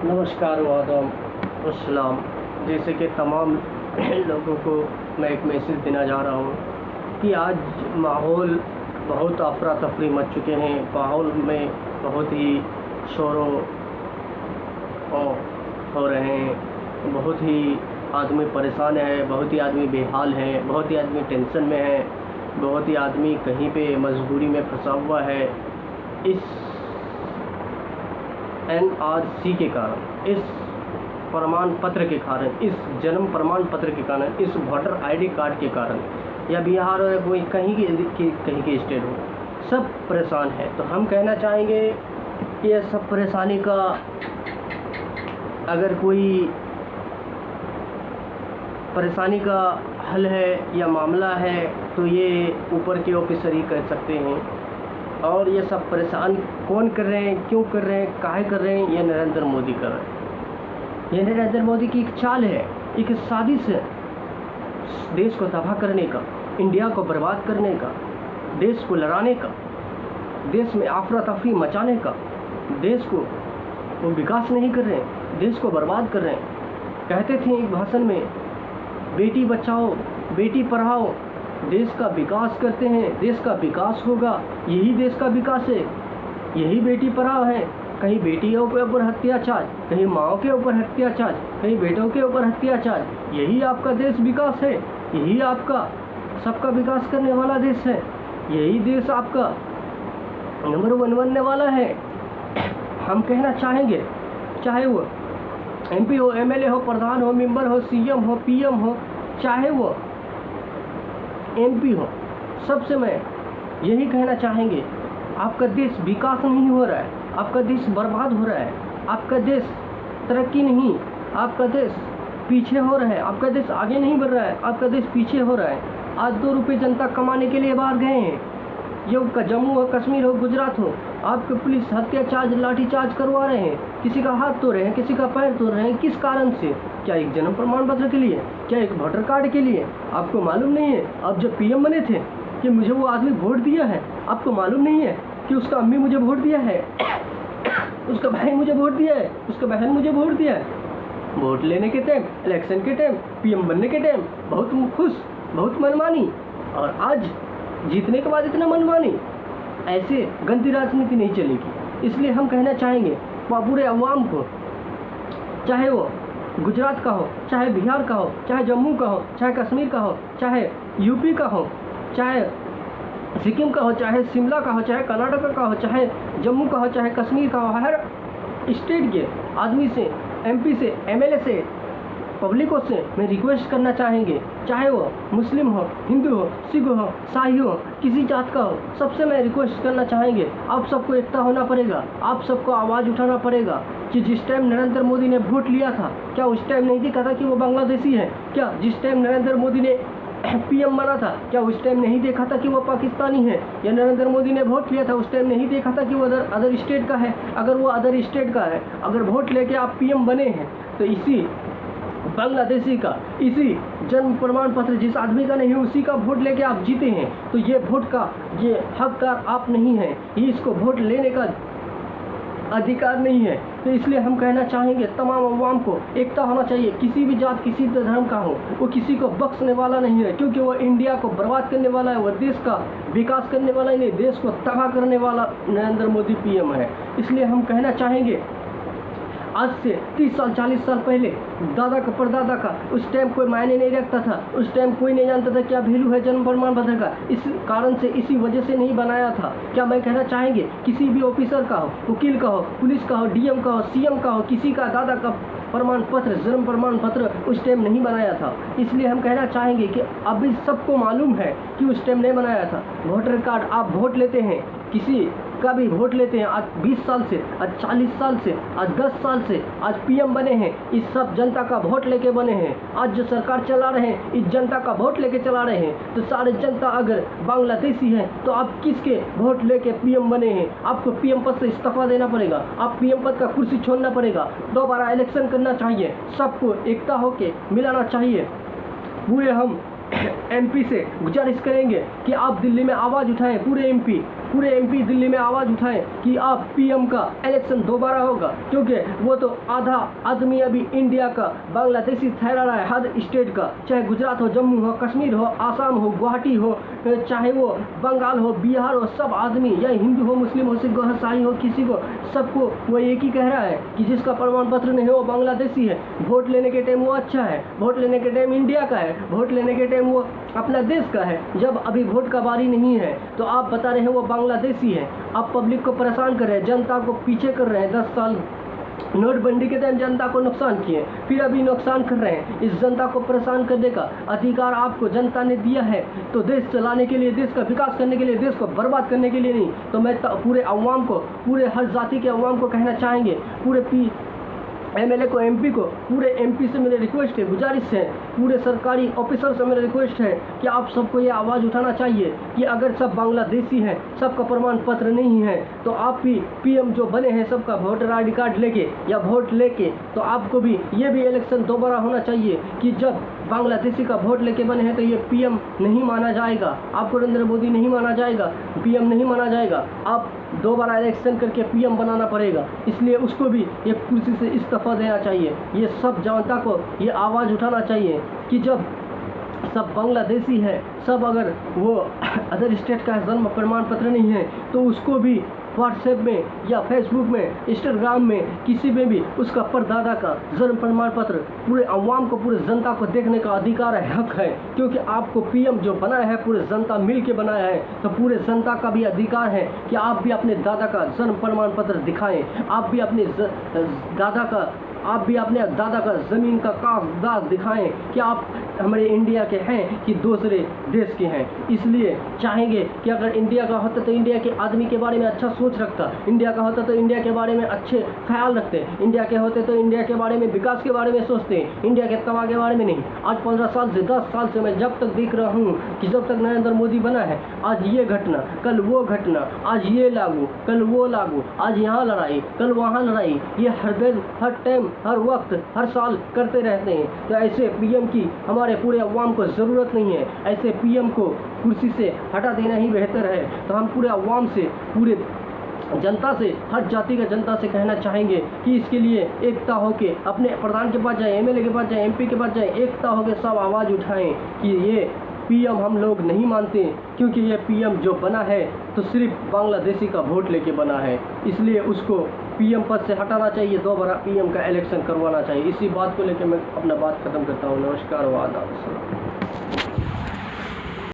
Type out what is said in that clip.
नमस्कार वादम अस्सलाम। जैसे कि तमाम लोगों को मैं एक मैसेज देना जा रहा हूँ कि आज माहौल बहुत अफरा तफरी मच चुके हैं। माहौल में बहुत ही शोरों हो रहे हैं, बहुत ही आदमी परेशान है, बहुत ही आदमी बेहाल है, बहुत ही आदमी टेंशन में है, बहुत ही आदमी कहीं पे मजबूरी में फंसा हुआ है। इस NRC के कारण, इस प्रमाण पत्र के कारण, इस जन्म प्रमाण पत्र के कारण, इस वोटर ID कार्ड के कारण, या बिहार हो या कोई कहीं की स्टेट हो, सब परेशान है। तो हम कहना चाहेंगे कि यह सब परेशानी का अगर कोई परेशानी का हल है या मामला है तो ये ऊपर के ऑफिसर ही कर सकते हैं। और ये सब परेशान कौन कर रहे हैं, क्यों कर रहे हैं, काहे कर रहे हैं? ये नरेंद्र मोदी कर रहे हैं। ये नरेंद्र मोदी की एक चाल है, एक साजिश है देश को तबाह करने का, इंडिया को बर्बाद करने का, देश को लड़ाने का, देश में अफरा तफरी मचाने का। देश को वो विकास नहीं कर रहे हैं, देश को बर्बाद कर रहे हैं। कहते थे एक भाषण में, बेटी बचाओ बेटी पढ़ाओ, देश का विकास करते हैं, देश का विकास होगा, यही देश का विकास है, यही बेटी पढ़ाओ है। कहीं बेटियों के ऊपर अत्याचार, कहीं माओ के ऊपर अत्याचार, कहीं बेटों के ऊपर अत्याचार, यही आपका देश विकास है, यही आपका सबका विकास करने वाला देश है, यही देश आपका नंबर 1 बनने वाला है। हम कहना चाहेंगे, चाहे वो MP हो, MLA हो, प्रधान हो, मेंबर हो, CM हो, PM हो, चाहे वो MP हो, सबसे मैं यही कहना चाहेंगे, आपका देश विकास नहीं हो रहा है, आपका देश बर्बाद हो रहा है, आपका देश तरक्की नहीं, आपका देश पीछे हो रहा है, आपका देश आगे नहीं बढ़ रहा है, आपका देश पीछे हो रहा है। आज 2 रुपये जनता कमाने के लिए बाहर गए हैं। ये का जम्मू हो, कश्मीर हो, गुजरात हो, आपके पुलिस हत्याचार्ज, लाठीचार्ज करवा रहे हैं, किसी का हाथ तोड़ रहे हैं, किसी का पैर तोड़ रहे हैं। किस कारण से? क्या एक जन्म प्रमाण पत्र के लिए? क्या एक वोटर कार्ड के लिए? आपको मालूम नहीं है आप जब PM बने थे कि मुझे वो आदमी वोट दिया है? आपको मालूम नहीं है कि उसका अम्मी मुझे वोट दिया है, उसका भाई मुझे वोट दिया है, उसका बहन मुझे वोट दिया है? वोट लेने के टाइम, इलेक्शन के टाइम, PM बनने के टाइम बहुत खुश, बहुत मनमानी, और आज जीतने के बाद इतना मनमानी। ऐसे गंदी राजनीति नहीं चलेगी। इसलिए हम कहना चाहेंगे पूरे अवाम को, चाहे वो गुजरात का हो, चाहे बिहार का हो, चाहे जम्मू का हो, चाहे कश्मीर का हो, चाहे UP का हो, चाहे सिक्किम का हो, चाहे शिमला का हो, चाहे कर्नाटक का हो, चाहे जम्मू का हो, चाहे कश्मीर का हो, हर स्टेट के आदमी से, MP से, MLA से, पब्लिकों से मैं रिक्वेस्ट करना चाहेंगे, चाहे वो मुस्लिम हो, हिंदू हो, सिख हो, शाही हो, किसी जात का हो, सबसे मैं रिक्वेस्ट करना चाहेंगे, आप सबको एकता होना पड़ेगा, आप सबको आवाज़ उठाना पड़ेगा कि जिस टाइम नरेंद्र मोदी ने वोट लिया था, क्या उस टाइम नहीं देखा था कि वो बांग्लादेशी है? क्या जिस टाइम नरेंद्र मोदी ने PM बना था, क्या उस टाइम नहीं देखा था कि वो पाकिस्तानी है? या नरेंद्र मोदी ने वोट लिया था, उस टाइम नहीं देखा था कि वो अदर स्टेट का है? अगर वो अदर स्टेट का है, अगर वोट लेके आप PM बने हैं, तो इसी बांग्लादेशी का, इसी जन्म प्रमाण पत्र जिस आदमी का नहीं है, उसी का वोट लेके आप जीते हैं, तो ये वोट का ये हकदार आप नहीं हैं, ये इसको वोट लेने का अधिकार नहीं है। तो इसलिए हम कहना चाहेंगे तमाम अवाम को एकता होना चाहिए। किसी भी जात, किसी भी धर्म का हो, वो किसी को बख्शने वाला नहीं है, क्योंकि वो इंडिया को बर्बाद करने वाला है, वो देश का विकास करने वाला ही नहीं, देश को तबाह करने वाला नरेंद्र मोदी PM है। इसलिए हम कहना चाहेंगे, आज से 30 साल 40 साल पहले दादा का परदादा का उस टाइम कोई मायने नहीं रखता था, उस टाइम कोई नहीं जानता था क्या वैल्यू है जन्म प्रमाण पत्र का। इस कारण से, इसी वजह से नहीं बनाया था। क्या मैं कहना चाहेंगे, किसी भी ऑफिसर का हो, वकील का हो, पुलिस का हो, DM का हो, CM का हो, किसी का दादा का प्रमाण पत्र, जन्म प्रमाण पत्र उस टाइम नहीं बनाया था। इसलिए हम कहना चाहेंगे कि अभी सबको मालूम है कि उस टाइम नहीं बनाया था। वोटर कार्ड आप वोट लेते हैं, किसी का भी वोट लेते हैं, आज 20 साल से, आज 40 साल से, आज 10 साल से, आज PM बने हैं, इस सब जनता का वोट लेके बने हैं। आज जो सरकार चला रहे हैं, इस जनता का वोट लेके चला रहे हैं। तो सारे जनता अगर बांग्लादेशी है, तो आप किसके वोट लेके PM बने हैं? आपको PM पद से इस्तीफा देना पड़ेगा, आप PM पद का कुर्सी छोड़ना पड़ेगा, दोबारा इलेक्शन करना चाहिए, सबको एकता होके मिलाना चाहिए। पूरे हम MP से गुजारिश करेंगे कि आप दिल्ली में आवाज़ उठाएं, पूरे MP पूरे एमपी दिल्ली में आवाज़ उठाएं कि आप पीएम का इलेक्शन दोबारा होगा, क्योंकि वो तो आधा आदमी अभी इंडिया का बांग्लादेशी ठहरा रहा है, हर स्टेट का, चाहे गुजरात हो, जम्मू हो, कश्मीर हो, आसाम हो, गुवाहाटी हो, चाहे वो बंगाल हो, बिहार हो, सब आदमी, या हिंदू हो, मुस्लिम हो, सिख हो, ईसाई हो, किसी को, सबको वो एक ही कह रहा है कि जिसका प्रमाण पत्र नहीं है वो बांग्लादेशी है। वोट लेने के टाइम वो अच्छा है, वोट लेने के टाइम इंडिया का है, वोट लेने के टाइम वो अपना देश का है। जब अभी वोट का बारी नहीं है तो आप बता रहे हैं वो बांग्लादेशी है। आप पब्लिक को परेशान कर रहे हैं, जनता को पीछे कर रहे हैं। 10 साल नोटबंदी के टाइम जनता को नुकसान किए, फिर अभी नुकसान कर रहे हैं। इस जनता को परेशान करने का अधिकार आपको जनता ने दिया है, तो देश चलाने के लिए, देश का विकास करने के लिए, देश को बर्बाद करने के लिए नहीं। तो मैं पूरे अवाम को, पूरे हर जाति के अवाम को कहना चाहेंगे, पूरे एमएलए को, एमपी को, पूरे एमपी से मेरे रिक्वेस्ट है, गुजारिश है, पूरे सरकारी ऑफिसर से मेरा रिक्वेस्ट है कि आप सबको ये आवाज़ उठाना चाहिए कि अगर सब बांग्लादेशी हैं, सबका प्रमाण पत्र नहीं है, तो आप भी पीएम जो बने हैं सबका वोटर आईडी कार्ड लेके या वोट लेके, तो आपको भी ये भी इलेक्शन दोबारा होना चाहिए कि जब बांग्लादेशी का वोट लेके बने हैं तो ये पीएम नहीं माना जाएगा, आपको नरेंद्र मोदी नहीं माना जाएगा, पीएम नहीं माना जाएगा। आप दोबारा इलेक्शन करके पीएम बनाना पड़ेगा, इसलिए उसको भी ये कुर्सी से इस्तीफा देना चाहिए। ये सब जनता को ये आवाज़ उठाना चाहिए कि जब सब बांग्लादेशी है, सब अगर वो अदर स्टेट का जन्म प्रमाण पत्र नहीं है तो उसको भी व्हाट्सएप में या फेसबुक में, इंस्टाग्राम में, किसी में भी उसका परदादा का जन्म प्रमाण पत्र पूरे अवाम को, पूरे जनता को देखने का अधिकार है, हक है। क्योंकि आपको पीएम जो बनाया है पूरे जनता मिल के बनाया है, तो पूरे जनता का भी अधिकार है कि आप भी अपने दादा का जन्म प्रमाण पत्र दिखाएं, आप भी अपने दादा का ज़मीन का कागजात दिखाएं कि आप हमारे इंडिया के हैं कि दूसरे देश के हैं। इसलिए चाहेंगे कि अगर इंडिया का होता तो इंडिया के आदमी के बारे में अच्छा सोच रखता, इंडिया का होता तो इंडिया के बारे में अच्छे ख्याल रखते, इंडिया के होते तो इंडिया के बारे में, विकास के बारे में सोचते, इंडिया के तबाह के बारे में नहीं। आज 15 साल से, 10 साल से मैं जब तक देख रहा हूँ कि जब तक नरेंद्र मोदी बना है, आज ये घटना, कल वो घटना, आज ये लागू, कल वो लागू, आज यहाँ लड़ाई, कल वहाँ लड़ाई, ये हर दिन, हर टाइम, हर वक्त, हर साल करते रहते हैं। तो ऐसे पीएम की हमारे पूरे अवाम को ज़रूरत नहीं है। ऐसे पीएम को कुर्सी से हटा देना ही बेहतर है। तो हम पूरे अवाम से, पूरे जनता से, हर जाति का जनता से कहना चाहेंगे कि इसके लिए एकता होके अपने प्रधान के पास जाएं, एमएलए के पास जाएं, एमपी के पास जाएं, एकता होके सब आवाज़ उठाएं कि ये पीएम हम लोग नहीं मानते, क्योंकि ये पीएम जो बना है तो सिर्फ बांग्लादेशी का वोट लेके बना है। इसलिए उसको पीएम पद से हटाना चाहिए, दोबारा पीएम का इलेक्शन करवाना चाहिए। इसी बात को लेकर मैं अपना बात ख़त्म करता हूँ। नमस्कार व आदाब।